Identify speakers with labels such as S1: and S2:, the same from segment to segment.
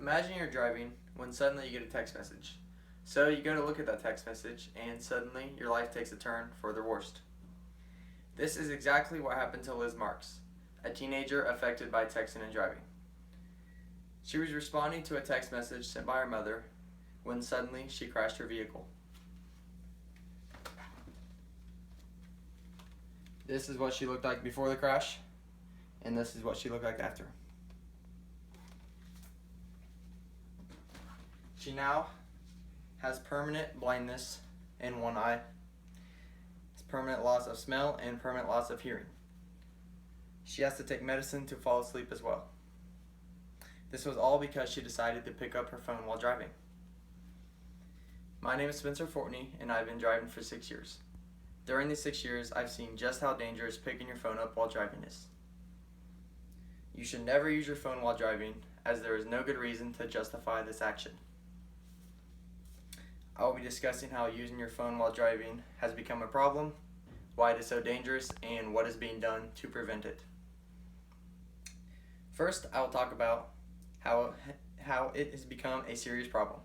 S1: Imagine you're driving when suddenly you get a text message. So you go to look at that text message and suddenly your life takes a turn for the worst. This is exactly what happened to Liz Marks, a teenager affected by texting and driving. She was responding to a text message sent by her mother when suddenly she crashed her vehicle. This is what she looked like before the crash, and this is what she looked like after. She now has permanent blindness in one eye, permanent loss of smell, and permanent loss of hearing. She has to take medicine to fall asleep as well. This was all because she decided to pick up her phone while driving. My name is Spencer Fortney, and I've been driving for 6 years. During these 6 years, I've seen just how dangerous picking your phone up while driving is. You should never use your phone while driving, as there is no good reason to justify this action. I will be discussing how using your phone while driving has become a problem, why it is so dangerous, and what is being done to prevent it. First, I will talk about how it has become a serious problem.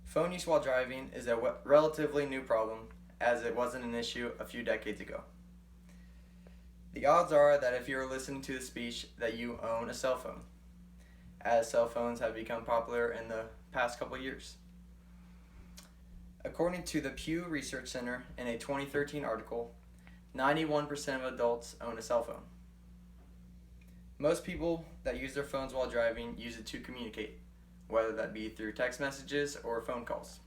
S1: Phone use while driving is a relatively new problem, as it wasn't an issue a few decades ago. The odds are that if you're listening to the speech that you own a cell phone, as cell phones have become popular in the past couple years. According to the Pew Research Center in a 2013 article, 91% of adults own a cell phone. Most people that use their phones while driving use it to communicate, whether that be through text messages or phone calls.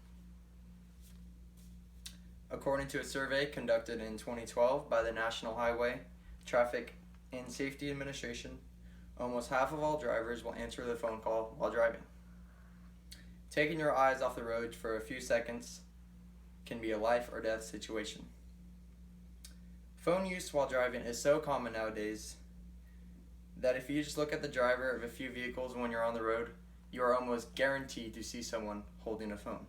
S1: According to a survey conducted in 2012 by the National Highway Traffic and Safety Administration, almost half of all drivers will answer the phone call while driving. Taking your eyes off the road for a few seconds can be a life or death situation. Phone use while driving is so common nowadays that if you just look at the driver of a few vehicles when you're on the road, you are almost guaranteed to see someone holding a phone.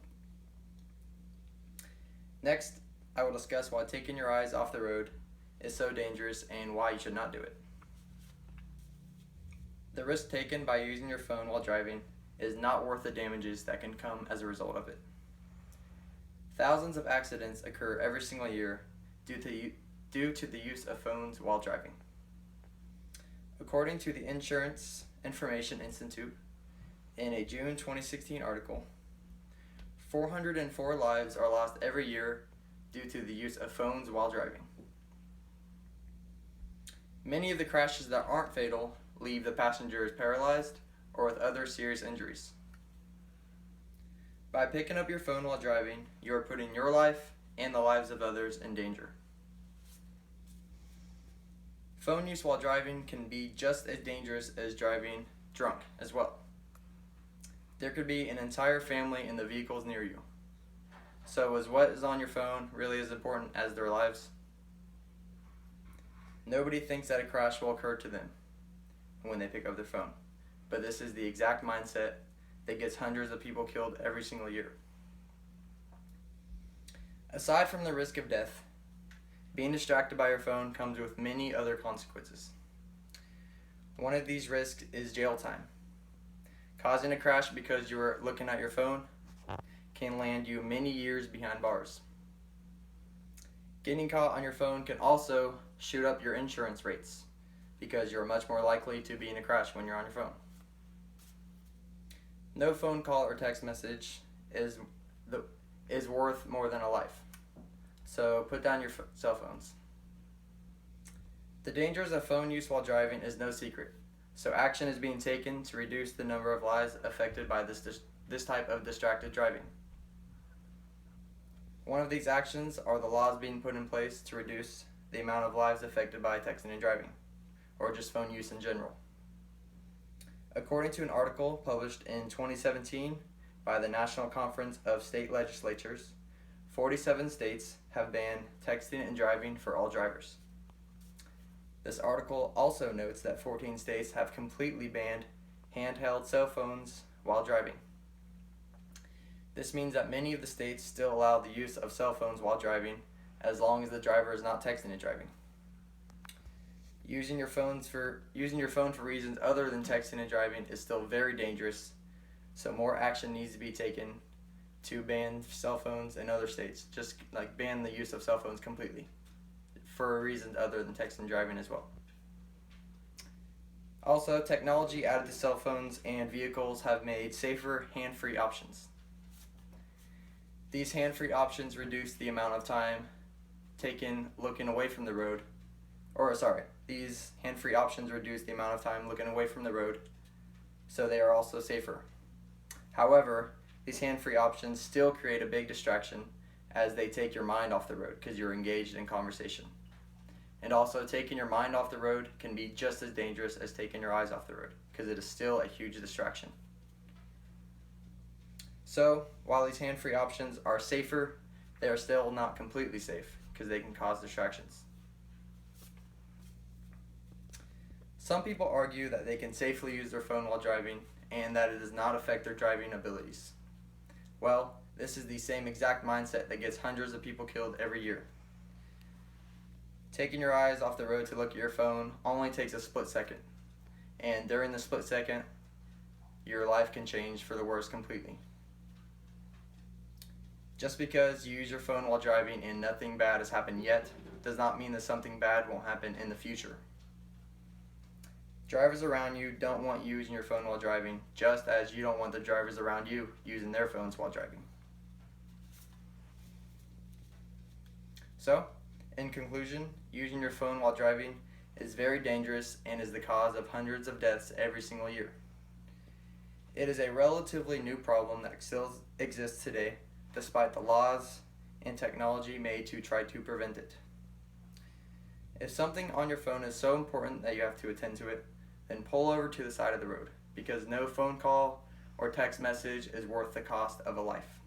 S1: Next, I will discuss why taking your eyes off the road is so dangerous and why you should not do it. The risk taken by using your phone while driving is not worth the damages that can come as a result of it. Thousands of accidents occur every single year due to the use of phones while driving. According to the Insurance Information Institute, in a June 2016 article, 404 lives are lost every year due to the use of phones while driving. Many of the crashes that aren't fatal leave the passengers paralyzed or with other serious injuries. By picking up your phone while driving, you are putting your life and the lives of others in danger. Phone use while driving can be just as dangerous as driving drunk as well. There could be an entire family in the vehicles near you. So is what is on your phone really as important as their lives? Nobody thinks that a crash will occur to them when they pick up their phone, but this is the exact mindset that gets hundreds of people killed every single year. Aside from the risk of death, being distracted by your phone comes with many other consequences. One of these risks is jail time. Causing a crash because you were looking at your phone can land you many years behind bars. Getting caught on your phone can also shoot up your insurance rates because you're much more likely to be in a crash when you're on your phone. No phone call or text message is worth more than a life. So put down your cell phones. The dangers of phone use while driving is no secret. So action is being taken to reduce the number of lives affected by this type of distracted driving. One of these actions are the laws being put in place to reduce the amount of lives affected by texting and driving, or just phone use in general. According to an article published in 2017 by the National Conference of State Legislatures, 47 states have banned texting and driving for all drivers. This article also notes that 14 states have completely banned handheld cell phones while driving. This means that many of the states still allow the use of cell phones while driving as long as the driver is not texting and driving. Using your phone for reasons other than texting and driving is still very dangerous, so more action needs to be taken to ban cell phones in other states. Just like ban the use of cell phones completely for reasons other than texting and driving as well. Also, technology added to cell phones and vehicles have made safer hand-free options. These hand-free options reduce the amount of time taken looking away from the road. These hand-free options reduce the amount of time looking away from the road, so they are also safer. However, these hand-free options still create a big distraction as they take your mind off the road because you're engaged in conversation. And also, taking your mind off the road can be just as dangerous as taking your eyes off the road because it is still a huge distraction. So, while these hand-free options are safer, they are still not completely safe because they can cause distractions. Some people argue that they can safely use their phone while driving and that it does not affect their driving abilities. Well, this is the same exact mindset that gets hundreds of people killed every year. Taking your eyes off the road to look at your phone only takes a split second, and during the split second, your life can change for the worse completely. Just because you use your phone while driving and nothing bad has happened yet does not mean that something bad won't happen in the future. Drivers around you don't want you using your phone while driving, just as you don't want the drivers around you using their phones while driving. So, in conclusion, using your phone while driving is very dangerous and is the cause of hundreds of deaths every single year. It is a relatively new problem that still exists today, despite the laws and technology made to try to prevent it. If something on your phone is so important that you have to attend to it, then pull over to the side of the road, because no phone call or text message is worth the cost of a life.